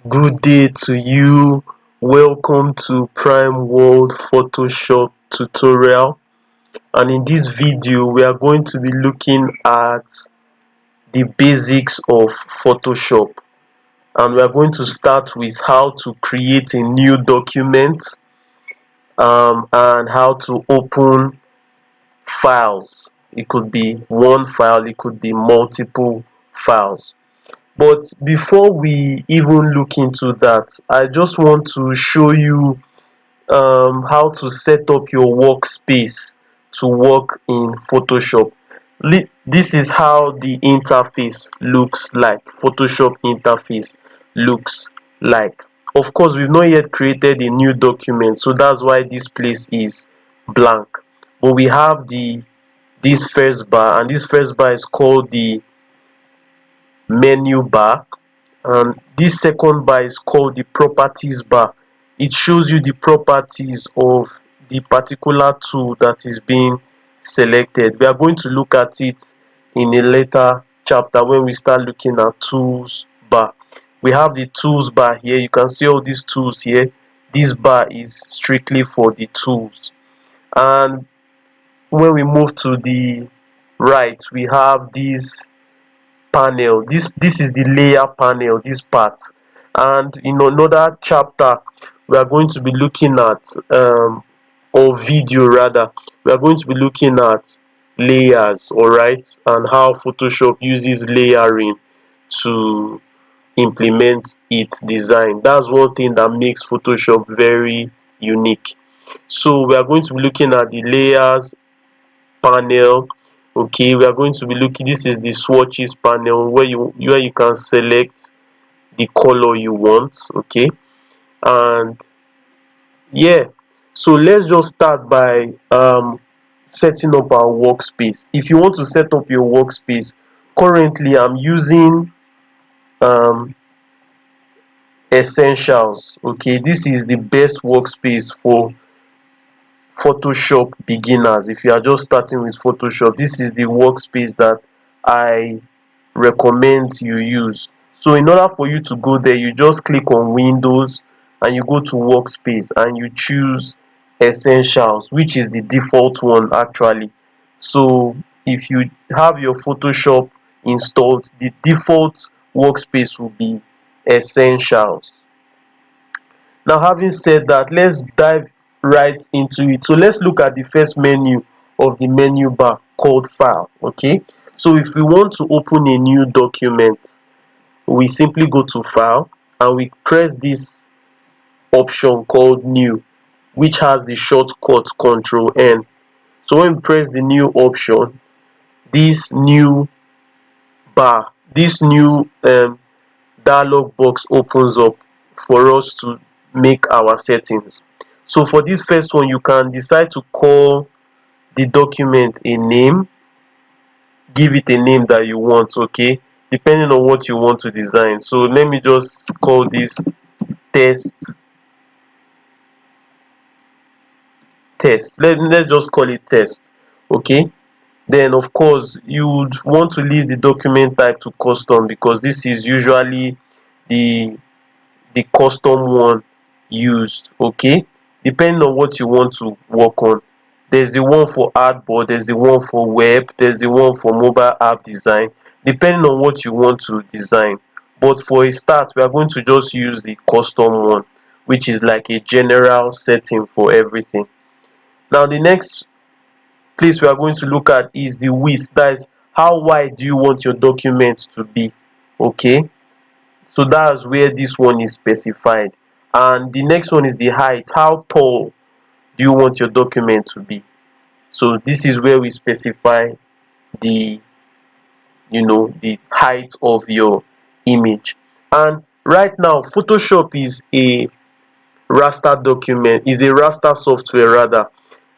Good day to you. Welcome to Prime World Photoshop tutorial. And in this video, we are going to be looking at the basics of Photoshop. And we are going to start with how to create a new document and how to open files. It could be one file, it could be multiple files. But before we even look into that, I just want to show you how to set up your workspace to work in Photoshop. This is how the interface looks like. Photoshop interface looks like. Of course, we've not yet created a new document, so that's why this place is blank. But we have this first bar, and this first bar is called the menu bar, and this second bar is called the properties bar. It shows you the properties of the particular tool that is being selected. We are going to look at it in a later chapter when we start looking at tools bar. We have the tools bar here. You can see all these tools here. This bar is strictly for the tools. And when we move to the right, we have this panel. This is the layer panel, this part. And in another chapter, we are going to be looking at or video rather, we are going to be looking at layers, all right, and how Photoshop uses layering to implement its design. That's one thing that makes Photoshop very unique. So we are going to be looking at the layers panel. Okay, we are going to be looking, this is the swatches panel where you can select the color you want. Okay, and yeah, so let's just start by setting up our workspace. If you want to set up your workspace, currently I'm using um essentials. Okay, this is the best workspace for Photoshop beginners. If you are just starting with Photoshop, this is the workspace that I recommend you use. So in order for you to go there, you just click on Windows and you go to workspace and you choose essentials, which is the default one actually. So if you have your Photoshop installed, the default workspace will be essentials. Now, having said that, let's dive right into it. So let's look at the first menu of the menu bar called File. Okay, so if we want to open a new document, we simply go to File and we press this option called New, which has the shortcut Control N. So when we press the new option, this new bar, this new dialog box opens up for us to make our settings. So for this first one, you can decide to call the document a name, give it a name that you want, okay, depending on what you want to design. So let me just call this test. Let's just call it test. Okay, then of course you would want to leave the document type to custom, because this is usually the custom one used. Okay, depending on what you want to work on. There's the one for artboard, there's the one for web, there's the one for mobile app design, depending on what you want to design. But for a start, we are going to just use the custom one, which is like a general setting for everything. Now the next place we are going to look at is the width. That is, how wide do you want your document to be? Okay, so that's where this one is specified. And the next one is the height. How tall do you want your document to be? So this is where we specify the the height of your image. And right now Photoshop is a raster software rather,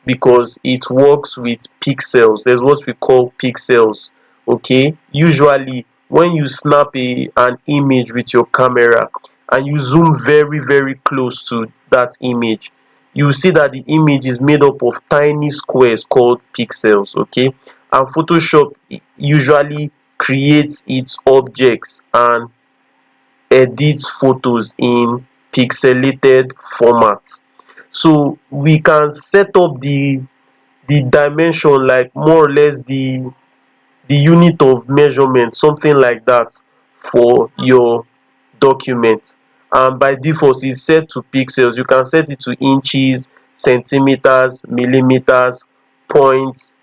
because it works with pixels. There's what we call pixels. Okay, usually when you snap an image with your camera and you zoom very close to that image, you will see that the image is made up of tiny squares called pixels. Okay, and Photoshop usually creates its objects and edit photos in pixelated format. So we can set up the dimension, like more or less the unit of measurement, something like that, for your document. And by default it's set to pixels. You can set it to inches, centimeters, millimeters, points,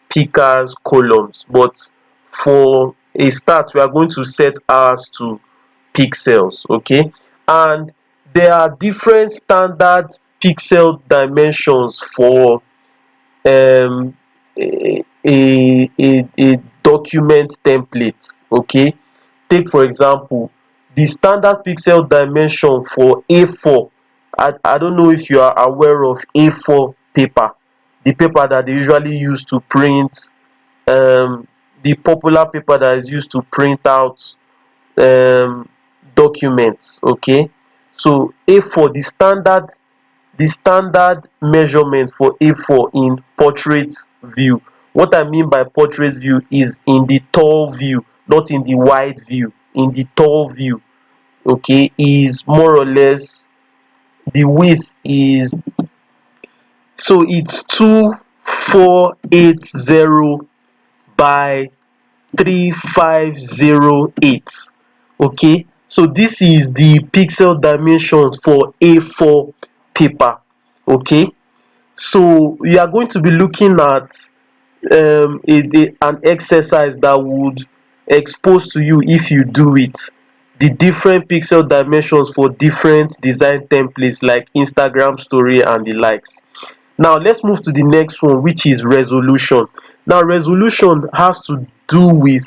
picas, columns, but for a start we are going to set ours to pixels. Okay, and there are different standard pixel dimensions for um a document template. Okay, take for example the standard pixel dimension for A4. I don't know if you are aware of A4 paper, the paper that they usually use to print, the popular paper that is used to print out um documents. Okay, so A4, the standard measurement for A4 in portrait view. What I mean by portrait view is in the tall view, not in the wide view. In the tall view, okay, is more or less, the width is, so it's 2480 by 3508. Okay, so this is the pixel dimensions for A4 paper. Okay, so we are going to be looking at an exercise that would expose to you, if you do it, the different pixel dimensions for different design templates like Instagram story and the likes. Now let's move to the next one, which is resolution. Now resolution has to do with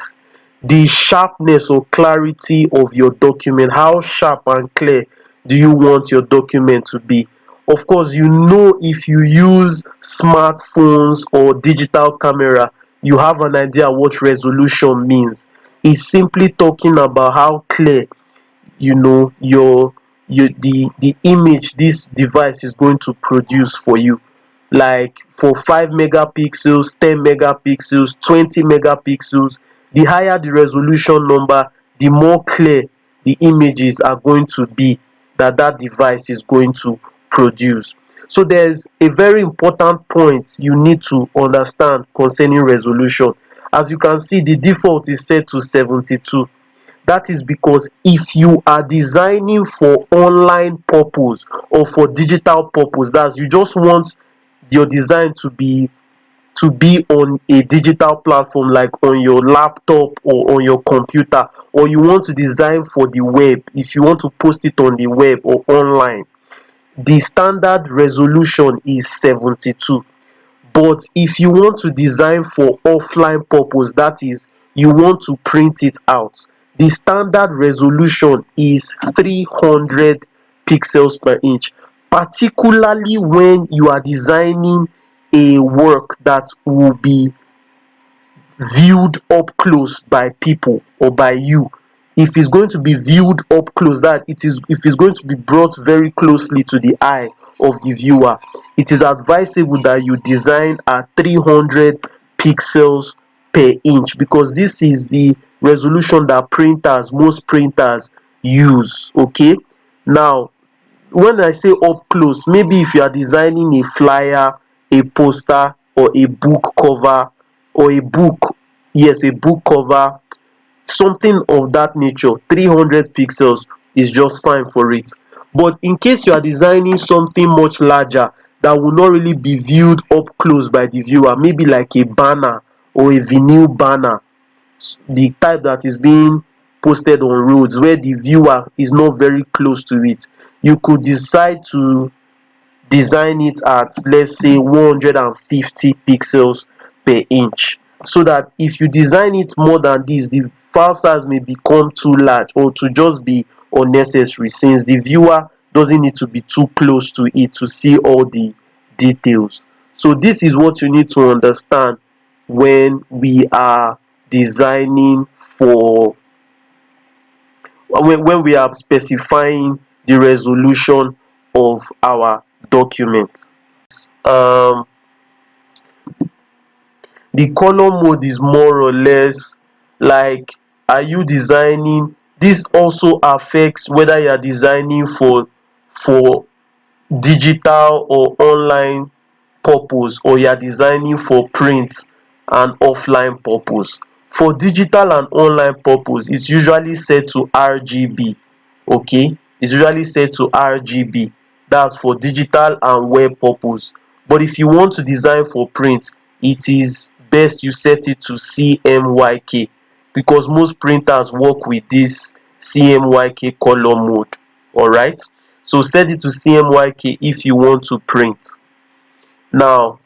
the sharpness or clarity of your document. How sharp and clear do you want your document to be? Of course, you know, if you use smartphones or digital camera, you have an idea what resolution means. It's simply talking about how clear, you know, the image this device is going to produce for you. Like for 5 megapixels, 10 megapixels, 20 megapixels, the higher the resolution number, the more clear the images are going to be that that device is going to produce. So there's a very important point you need to understand concerning resolution. As you can see, the default is set to 72. That is because if you are designing for online purpose or for digital purpose, that's, you just want your design to be on a digital platform like on your laptop or on your computer, or you want to design for the web, if you want to post it on the web or online, the standard resolution is 72. But if you want to design for offline purpose, that is, you want to print it out, the standard resolution is 300 pixels per inch, particularly when you are designing a work that will be viewed up close by people or by you. If it's going to be viewed up close, that it is, if it's going to be brought very closely to the eye of the viewer, it is advisable that you design at 300 pixels per inch, because this is the resolution that most printers use. Okay, now when I say up close, maybe if you are designing a flyer, a poster, or a book cover, or a book, yes, a book cover, something of that nature, 300 pixels is just fine for it. But in case you are designing something much larger that will not really be viewed up close by the viewer, maybe like a banner or a vinyl banner, the type that is being posted on roads where the viewer is not very close to it, you could decide to design it at, let's say, 150 pixels per inch, so that if you design it more than this, the file size may become too large or to just be unnecessary, since the viewer doesn't need to be too close to it to see all the details. So this is what you need to understand when we are designing for, when we are specifying the resolution of our document. um the color mode is more or less like, are you designing This also affects whether you are designing for digital or online purpose, or you are designing for print and offline purpose. For digital and online purpose, it's usually set to RGB. Okay, it's usually set to RGB. That's for digital and web purpose. But if you want to design for print, it is best you set it to CMYK, because most printers work with this CMYK color mode. Alright, so set it to CMYK if you want to print. Now,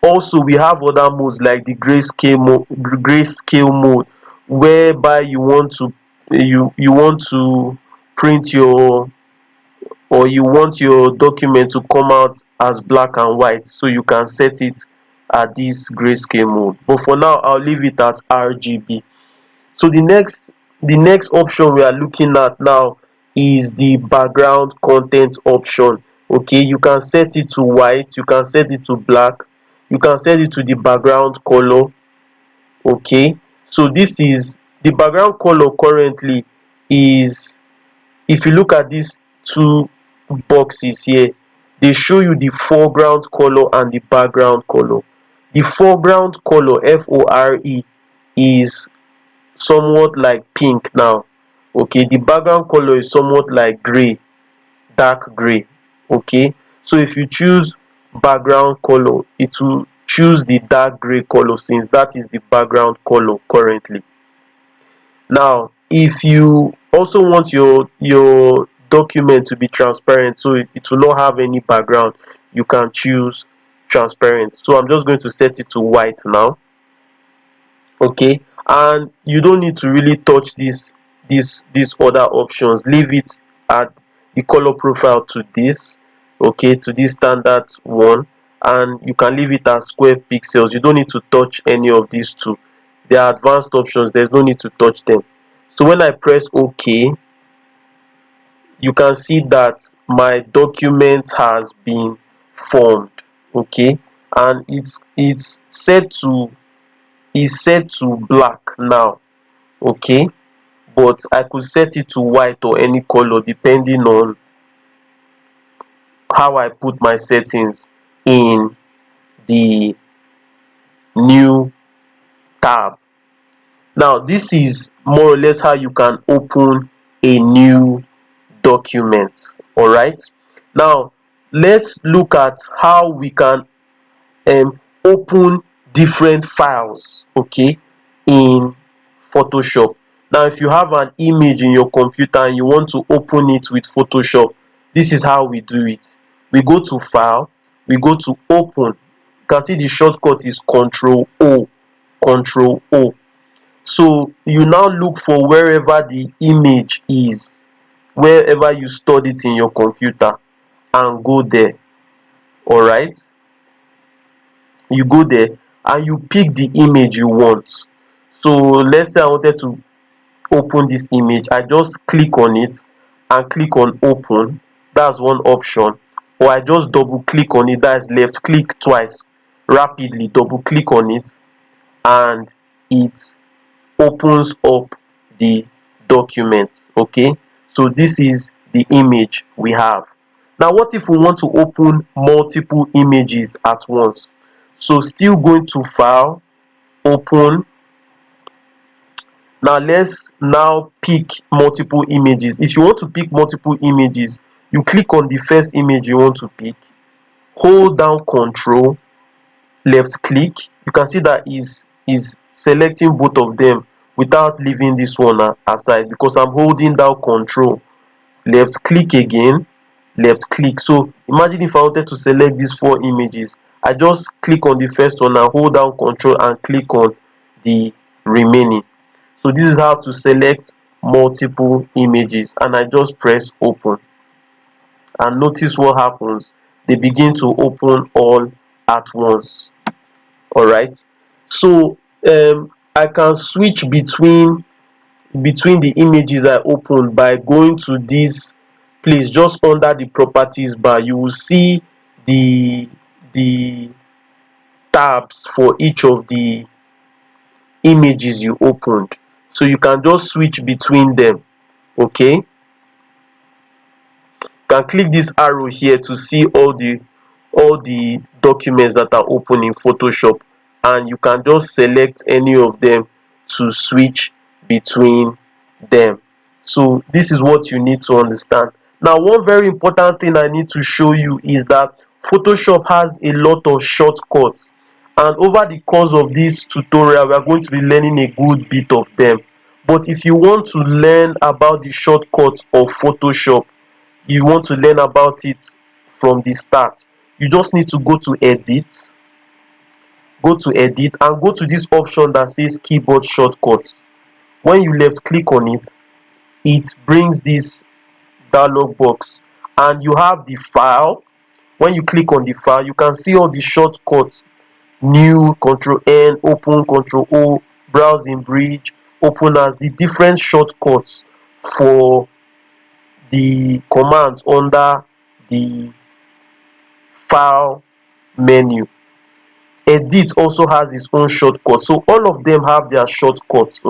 also we have other modes like the grayscale mode, whereby you want to print your, or you want your document to come out as black and white, so you can set it at this grayscale mode. But for now, I'll leave it at RGB. So the next option we are looking at now is the background content option. Okay, you can set it to white, you can set it to black, you can set it to the background color. Okay, so this is the background color currently is, if you look at these two boxes here, they show you the foreground color and the background color. The foreground color, FORE, is somewhat like pink now. Okay, the background color is somewhat like gray, dark gray. Okay, so if you choose background color, it will choose the dark gray color, since that is the background color currently. Now, if you also want your document to be transparent, so it will not have any background, you can choose transparent. So I'm just going to set it to white now. Okay, and you don't need to really touch these other options. Leave it at the color profile to this, okay, to this standard one, and you can leave it as square pixels. You don't need to touch any of these two. They are advanced options, there's no need to touch them. So when I press OK, you can see that my document has been formed. Okay, and it's set to, is set to black now. Okay, but I could set it to white or any color depending on how I put my settings in the new tab. Now, this is more or less how you can open a new document. All right, now let's look at how we can open different files, okay, in Photoshop. Now, if you have an image in your computer and you want to open it with Photoshop, this is how we do it. We go to file, we go to open. You can see the shortcut is Control O, Control O. So you now look for wherever the image is, wherever you stored it in your computer, and go there. All right, you go there and you pick the image you want. So let's say I wanted to open this image. I just click on it and click on open. That's one option. Or I just double click on it, that's left click twice rapidly, double click on it, and it opens up the document. Okay, so this is the image we have. Now, what if we want to open multiple images at once? So still going to file, open. Now let's now pick multiple images. If you want to pick multiple images, you click on the first image you want to pick, hold down Control, left click. You can see that is selecting both of them without leaving this one aside, because I'm holding down Control, left click again, left click. So imagine if I wanted to select these 4 images, I just click on the first one and hold down Control and click on the remaining. So this is how to select multiple images, and I just press open, and notice what happens. They begin to open all at once. All right, so I can switch between the images I open by going to this place just under the properties bar. You will see the tabs for each of the images you opened, so you can just switch between them. Okay, you can click this arrow here to see all the documents that are open in Photoshop, and you can just select any of them to switch between them. So this is what you need to understand. Now, one very important thing I need to show you is that Photoshop has a lot of shortcuts, and over the course of this tutorial we are going to be learning a good bit of them. But if you want to learn about the shortcuts of Photoshop, you want to learn about it from the start, you just need to go to edit and go to this option that says keyboard shortcuts. When you left click on it, it brings this dialog box, and you have the file. When you click on the file, you can see all the shortcuts: new, control N, open, control O, browse in bridge, open as, the different shortcuts for the commands under the file menu. Edit also has its own shortcut, so all of them have their shortcuts.